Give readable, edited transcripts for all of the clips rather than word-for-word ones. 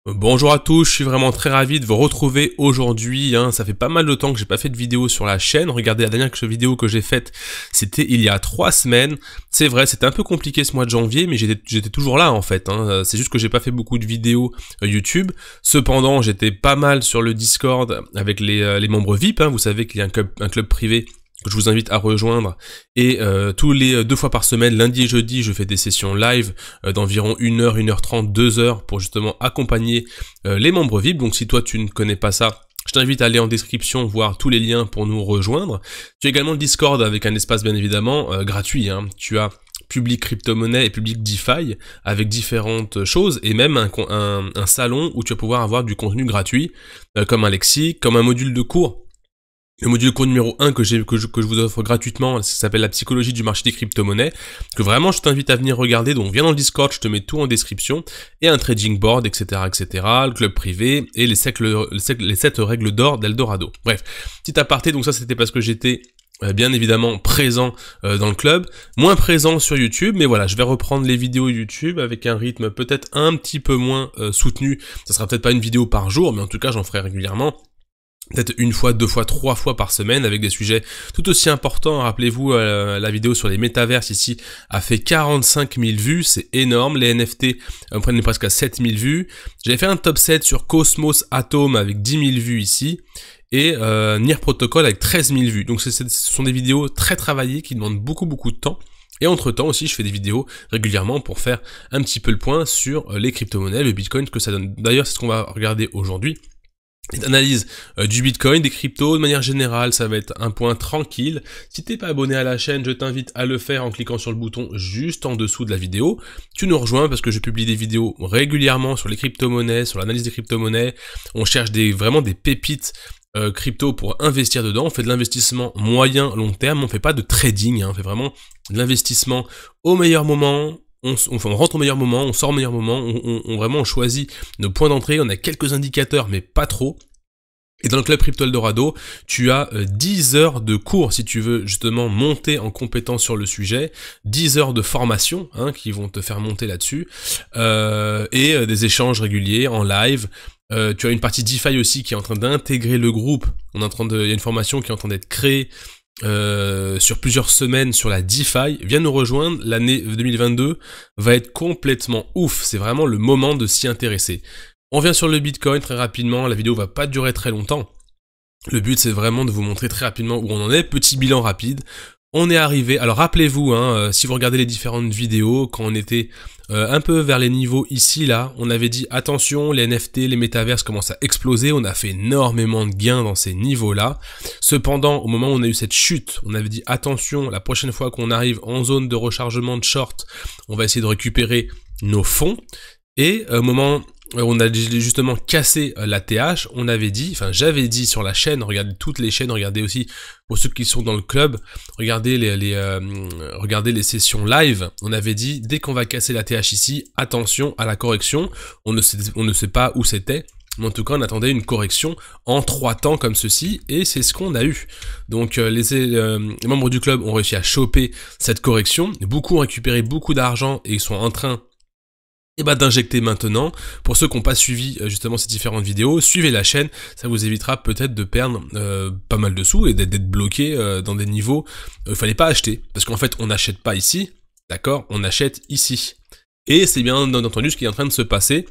Bonjour à tous, je suis vraiment très ravi de vous retrouver aujourd'hui, ça fait pas mal de temps que j'ai pas fait de vidéo sur la chaîne. Regardez, la dernière vidéo que j'ai faite, c'était il y a 3 semaines. C'est vrai, c'était un peu compliqué ce mois de janvier, mais j'étais toujours là en fait, C'est juste que j'ai pas fait beaucoup de vidéos YouTube. Cependant, j'étais pas mal sur le Discord avec les membres VIP, Vous savez qu'il y a un club privé que je vous invite à rejoindre, et tous les 2 fois par semaine, lundi et jeudi, je fais des sessions live d'environ 1h, 1h30, 2h pour justement accompagner les membres VIP. Donc si toi tu ne connais pas ça, je t'invite à aller en description voir tous les liens pour nous rejoindre. Tu as également le Discord avec un espace bien évidemment gratuit, Tu as public crypto-monnaie et public DeFi avec différentes choses, et même un salon où tu vas pouvoir avoir du contenu gratuit comme un lexique, comme un module de cours. Le module cours numéro 1 que je vous offre gratuitement, ça s'appelle la psychologie du marché des crypto-monnaies, que vraiment je t'invite à venir regarder. Donc viens dans le Discord, je te mets tout en description, et un trading board, etc., le club privé, et les 7 règles d'or d'Eldorado. Bref, petit aparté, donc ça c'était parce que j'étais bien évidemment présent dans le club, moins présent sur YouTube, mais voilà, je vais reprendre les vidéos YouTube avec un rythme peut-être un petit peu moins soutenu. Ça sera peut-être pas une vidéo par jour, mais en tout cas j'en ferai régulièrement. Peut-être 1 fois, 2 fois, 3 fois par semaine avec des sujets tout aussi importants. Rappelez-vous, la vidéo sur les métaverses ici a fait 45 000 vues, c'est énorme. Les NFT prennent presque à 7 000 vues. J'avais fait un top 7 sur Cosmos Atom avec 10 000 vues ici, et Nier Protocol avec 13 000 vues. Donc ce sont des vidéos très travaillées qui demandent beaucoup de temps. Et entre temps aussi, je fais des vidéos régulièrement pour faire un petit peu le point sur les crypto-monnaies, le Bitcoin, ce que ça donne. D'ailleurs, c'est ce qu'on va regarder aujourd'hui. Analyse du Bitcoin, des cryptos, de manière générale, ça va être un point tranquille. Si t'es pas abonné à la chaîne, je t'invite à le faire en cliquant sur le bouton juste en dessous de la vidéo. Tu nous rejoins parce que je publie des vidéos régulièrement sur les crypto-monnaies, sur l'analyse des crypto-monnaies. On cherche vraiment des pépites crypto pour investir dedans. On fait de l'investissement moyen, long terme. On fait pas de trading, On fait vraiment de l'investissement au meilleur moment. On rentre au meilleur moment, on sort au meilleur moment, on choisit nos points d'entrée, on a quelques indicateurs mais pas trop. Et dans le club Crypto Eldorado, tu as 10 heures de cours si tu veux justement monter en compétence sur le sujet, 10 heures de formation qui vont te faire monter là-dessus, et des échanges réguliers en live. Tu as une partie DeFi aussi qui est en train d'intégrer le groupe. Il y a une formation qui est en train d'être créée sur plusieurs semaines sur la DeFi. Viens nous rejoindre, l'année 2022 va être complètement ouf, c'est vraiment le moment de s'y intéresser. On vient sur le Bitcoin très rapidement, la vidéo va pas durer très longtemps. Le but c'est vraiment de vous montrer très rapidement où on en est, petit bilan rapide. On est arrivé, alors rappelez-vous, si vous regardez les différentes vidéos, quand on était un peu vers les niveaux ici, là, on avait dit attention, les NFT, les métaverses commencent à exploser, on a fait énormément de gains dans ces niveaux-là. Cependant, au moment où on a eu cette chute, on avait dit attention, la prochaine fois qu'on arrive en zone de rechargement de short, on va essayer de récupérer nos fonds. Et au moment on a justement cassé la TH, j'avais dit sur la chaîne, regardez toutes les chaînes, regardez aussi pour ceux qui sont dans le club, regardez les sessions live, on avait dit dès qu'on va casser la TH ici, attention à la correction, on ne sait pas où c'était, mais en tout cas on attendait une correction en 3 temps comme ceci, et c'est ce qu'on a eu. Donc les membres du club ont réussi à choper cette correction, beaucoup ont récupéré beaucoup d'argent et ils sont en train d'injecter maintenant. Pour ceux qui n'ont pas suivi justement ces différentes vidéos, suivez la chaîne, ça vous évitera peut-être de perdre pas mal de sous et d'être bloqué dans des niveaux il fallait pas acheter, parce qu'en fait on n'achète pas ici, d'accord, on achète ici. Et c'est bien entendu ce qui est en train de se passer.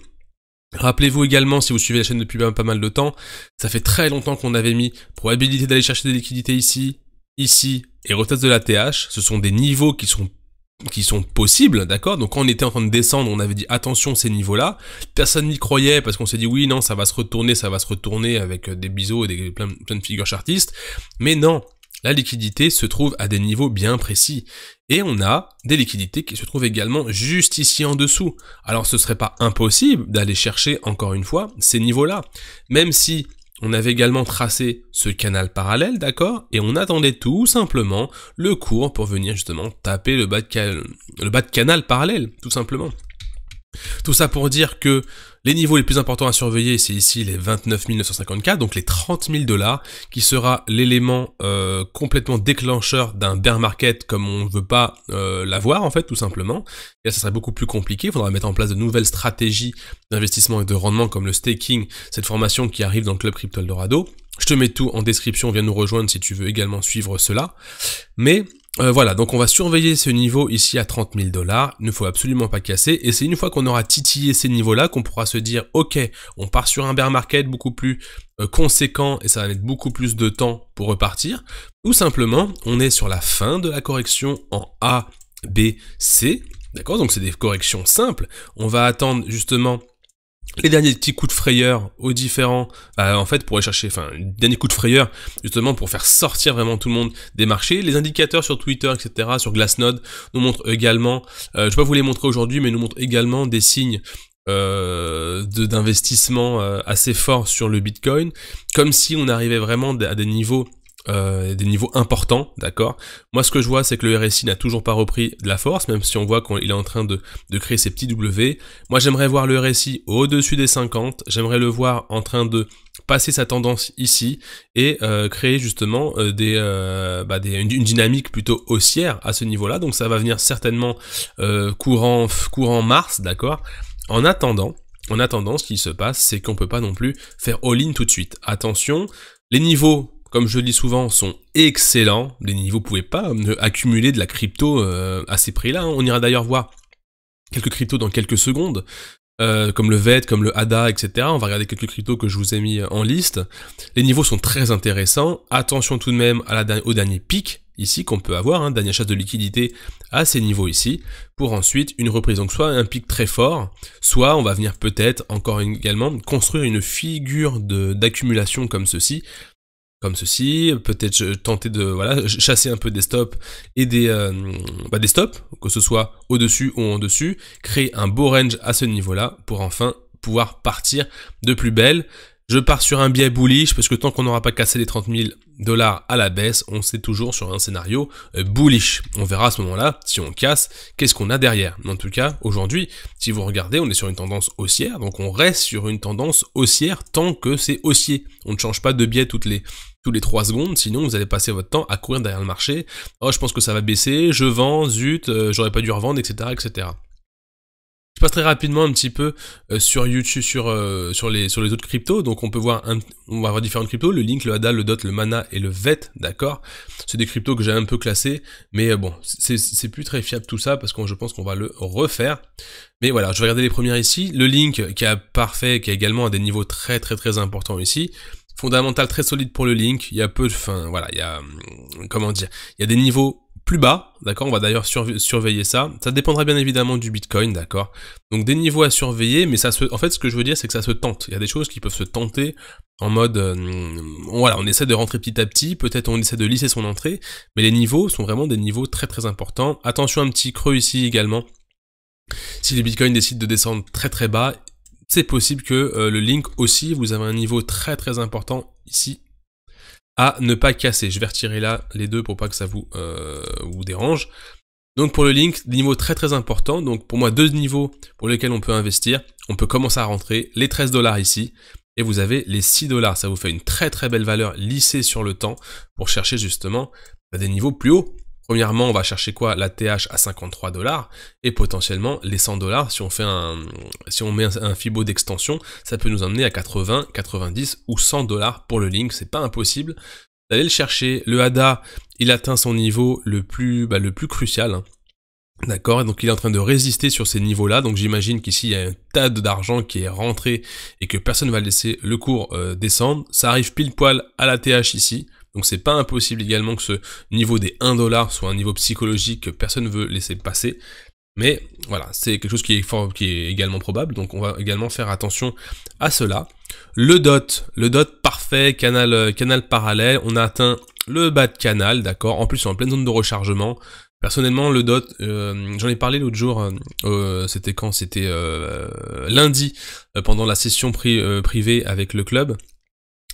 Rappelez-vous également, si vous suivez la chaîne depuis pas mal de temps, ça fait très longtemps qu'on avait mis probabilité d'aller chercher des liquidités ici, et retest de la TH, ce sont des niveaux qui sont possibles, d'accord. Donc quand on était en train de descendre, on avait dit attention ces niveaux-là, personne n'y croyait parce qu'on s'est dit oui, non, ça va se retourner avec des biseaux et plein de figures chartistes, mais non, la liquidité se trouve à des niveaux bien précis, et on a des liquidités qui se trouvent également juste ici en dessous. Alors ce serait pas impossible d'aller chercher encore une fois ces niveaux-là, même si on avait également tracé ce canal parallèle, d'accord, et on attendait tout simplement le cours pour venir justement taper le bas de canal parallèle, tout simplement. Tout ça pour dire que les niveaux les plus importants à surveiller, c'est ici les 29 954, donc les 30 000 $, qui sera l'élément complètement déclencheur d'un bear market comme on ne veut pas l'avoir en fait, tout simplement. Et là, ça serait beaucoup plus compliqué, il faudra mettre en place de nouvelles stratégies d'investissement et de rendement comme le staking, cette formation qui arrive dans le club Crypto Eldorado. Je te mets tout en description, viens nous rejoindre si tu veux également suivre cela. Mais voilà, donc on va surveiller ce niveau ici à 30 000 $, il ne faut absolument pas casser, et c'est une fois qu'on aura titillé ces niveaux-là qu'on pourra se dire, ok, on part sur un bear market beaucoup plus conséquent, et ça va mettre beaucoup plus de temps pour repartir, ou simplement, on est sur la fin de la correction en A, B, C, d'accord, donc c'est des corrections simples, on va attendre justement les derniers petits coups de frayeur aux différents, en fait pour aller chercher, derniers coups de frayeur justement pour faire sortir vraiment tout le monde des marchés. Les indicateurs sur Twitter, etc., sur Glassnode nous montrent également, je vais pas vous les montrer aujourd'hui, mais nous montrent également des signes d'investissement assez forts sur le Bitcoin, comme si on arrivait vraiment à des niveaux importants, d'accord. Moi, ce que je vois, c'est que le RSI n'a toujours pas repris de la force, même si on voit qu'il est en train de créer ses petits W. Moi, j'aimerais voir le RSI au-dessus des 50, j'aimerais le voir en train de passer sa tendance ici et créer justement une dynamique plutôt haussière à ce niveau-là. Donc, ça va venir certainement courant mars, d'accord. En attendant, ce qui se passe, c'est qu'on peut pas non plus faire all-in tout de suite. Attention, les niveaux, comme je le dis souvent, sont excellents. Les niveaux, vous pouvez pas accumuler de la crypto à ces prix-là. Hein. On ira d'ailleurs voir quelques cryptos dans quelques secondes, comme le VET, comme le ADA, etc. On va regarder quelques cryptos que je vous ai mis en liste. Les niveaux sont très intéressants. Attention tout de même au dernier pic, ici, qu'on peut avoir, dernière chasse de liquidité à ces niveaux ici, pour ensuite une reprise. Donc soit un pic très fort, soit on va venir peut-être encore également construire une figure d'accumulation comme ceci, peut-être tenter de chasser un peu des stops et des stops, que ce soit au-dessus ou en dessus, créer un beau range à ce niveau-là pour enfin pouvoir partir de plus belle. Je pars sur un biais bullish parce que tant qu'on n'aura pas cassé les 30 000 $ à la baisse, on sait toujours sur un scénario bullish. On verra à ce moment-là, si on casse, qu'est-ce qu'on a derrière. Mais en tout cas, aujourd'hui, si vous regardez, on est sur une tendance haussière, donc on reste sur une tendance haussière tant que c'est haussier. On ne change pas de biais tous les 3 secondes, sinon vous allez passer votre temps à courir derrière le marché. Oh, je pense que ça va baisser, je vends, zut, j'aurais pas dû revendre, etc., etc. Je passe très rapidement un petit peu sur YouTube, sur les autres cryptos. Donc on va voir différentes cryptos, le Link, le ADA, le DOT, le Mana et le VET, d'accord. C'est des cryptos que j'ai un peu classés, mais bon, c'est plus très fiable tout ça parce que je pense qu'on va le refaire. Mais voilà, je vais regarder les premières ici. Le Link qui a également à des niveaux très très très importants ici. Fondamental très solide pour le Link. Il y a il y a des niveaux plus bas, d'accord, on va d'ailleurs surveiller ça. Ça dépendra bien évidemment du Bitcoin, d'accord. Donc des niveaux à surveiller, mais en fait, ce que je veux dire, c'est que ça se tente. Il y a des choses qui peuvent se tenter en mode, on essaie de rentrer petit à petit, peut-être on essaie de lisser son entrée, mais les niveaux sont vraiment des niveaux très très importants. Attention, un petit creux ici également. Si le Bitcoin décide de descendre très très bas, c'est possible que le Link aussi, vous avez un niveau très très important ici à ne pas casser. Je vais retirer là les deux pour pas que ça vous dérange. Donc pour le Link, des niveaux très très importants. Donc pour moi, 2 niveaux pour lesquels on peut investir. On peut commencer à rentrer les 13 $ ici. Et vous avez les 6 $. Ça vous fait une très très belle valeur lissée sur le temps pour chercher justement des niveaux plus hauts. Premièrement, on va chercher quoi? La TH à 53 $ et potentiellement les 100 $. Si on met un Fibo d'extension, ça peut nous emmener à 80, 90 ou 100 $ pour le Link. C'est pas impossible d'aller le chercher. Le ADA, il atteint son niveau le plus crucial. D'accord, donc il est en train de résister sur ces niveaux-là, donc j'imagine qu'ici il y a un tas d'argent qui est rentré et que personne ne va laisser le cours descendre. Ça arrive pile poil à la TH ici. Donc c'est pas impossible également que ce niveau des 1 $ soit un niveau psychologique que personne ne veut laisser passer. Mais voilà, c'est quelque chose qui est également probable, donc on va également faire attention à cela. Le DOT parfait, canal parallèle, on a atteint le bas de canal, d'accord, en plus on est en pleine zone de rechargement. Personnellement, le DOT, j'en ai parlé l'autre jour, c'était quand? C'était lundi, pendant la session privée avec le club.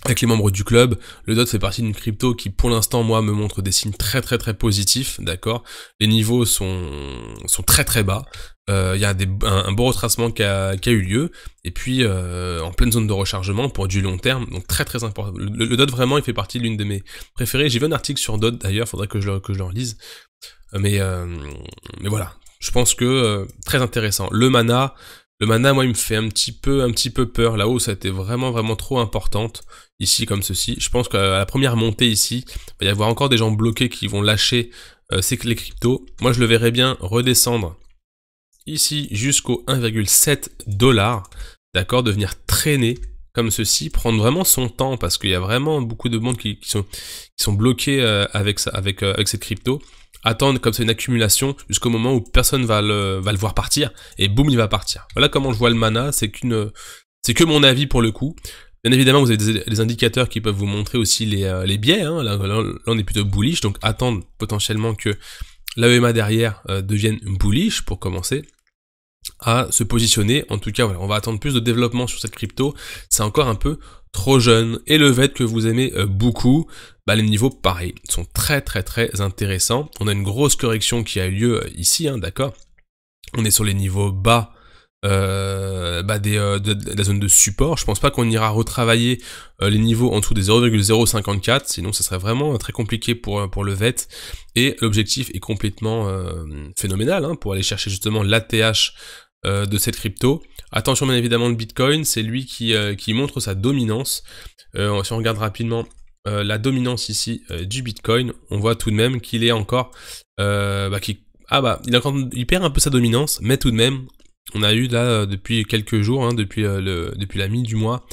Avec les membres du club, le DOT fait partie d'une crypto qui, pour l'instant, moi, me montre des signes très très très positifs, d'accord. Les niveaux sont très très bas. Il y a un beau retracement qui a eu lieu, et puis en pleine zone de rechargement pour du long terme, donc très très important. Le DOT vraiment il fait partie de l'une de mes préférées. J'ai vu un article sur DOT d'ailleurs, faudrait que je le relise, mais voilà, je pense que très intéressant. Le mana moi il me fait un petit peu peur, là-haut ça a été vraiment trop importante, ici comme ceci. Je pense qu'à la première montée ici, il va y avoir encore des gens bloqués qui vont lâcher les cryptos. Moi je le verrais bien redescendre ici jusqu'au 1,7$, d'accord, de venir traîner comme ceci, prendre vraiment son temps, parce qu'il y a vraiment beaucoup de monde qui sont bloqués avec cette crypto, attendre comme ça une accumulation jusqu'au moment où personne va le voir partir, et boum, il va partir. Voilà comment je vois le mana, c'est que mon avis pour le coup. Bien évidemment, vous avez des indicateurs qui peuvent vous montrer aussi les biais, hein. Là, on est plutôt bullish, donc attendre potentiellement que l'AEMA derrière devienne bullish pour commencer à se positionner. En tout cas, voilà, on va attendre plus de développement sur cette crypto. C'est encore un peu trop jeune. Et le VET que vous aimez beaucoup, bah, les niveaux, pareil, sont très intéressants. On a une grosse correction qui a eu lieu ici, hein, d'accord. On est sur les niveaux bas de la zone de support. Je pense pas qu'on ira retravailler les niveaux en dessous des 0,054, sinon ça serait vraiment très compliqué pour le VET, et l'objectif est complètement phénoménal, hein, pour aller chercher justement l'ATH de cette crypto. Attention bien évidemment, le Bitcoin, c'est lui qui montre sa dominance. Si on regarde rapidement la dominance ici du Bitcoin, on voit tout de même qu'il est encore il perd un peu sa dominance, mais tout de même on a eu là depuis quelques jours, hein, depuis la mi du mois,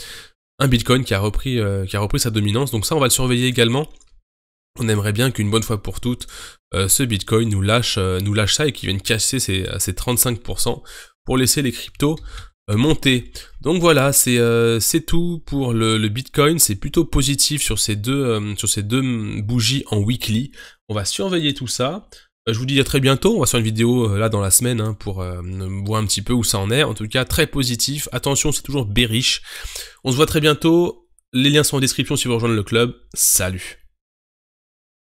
un Bitcoin qui a repris sa dominance. Donc ça, on va le surveiller également. On aimerait bien qu'une bonne fois pour toutes, ce Bitcoin nous lâche ça et qu'il vienne casser ces 35% pour laisser les cryptos monter. Donc voilà, c'est tout pour le Bitcoin. C'est plutôt positif sur ces deux bougies en weekly. On va surveiller tout ça. Je vous dis à très bientôt, on va faire une vidéo là dans la semaine, hein, pour voir un petit peu où ça en est. En tout cas, très positif. Attention, c'est toujours bearish. On se voit très bientôt. Les liens sont en description si vous rejoignez le club. Salut!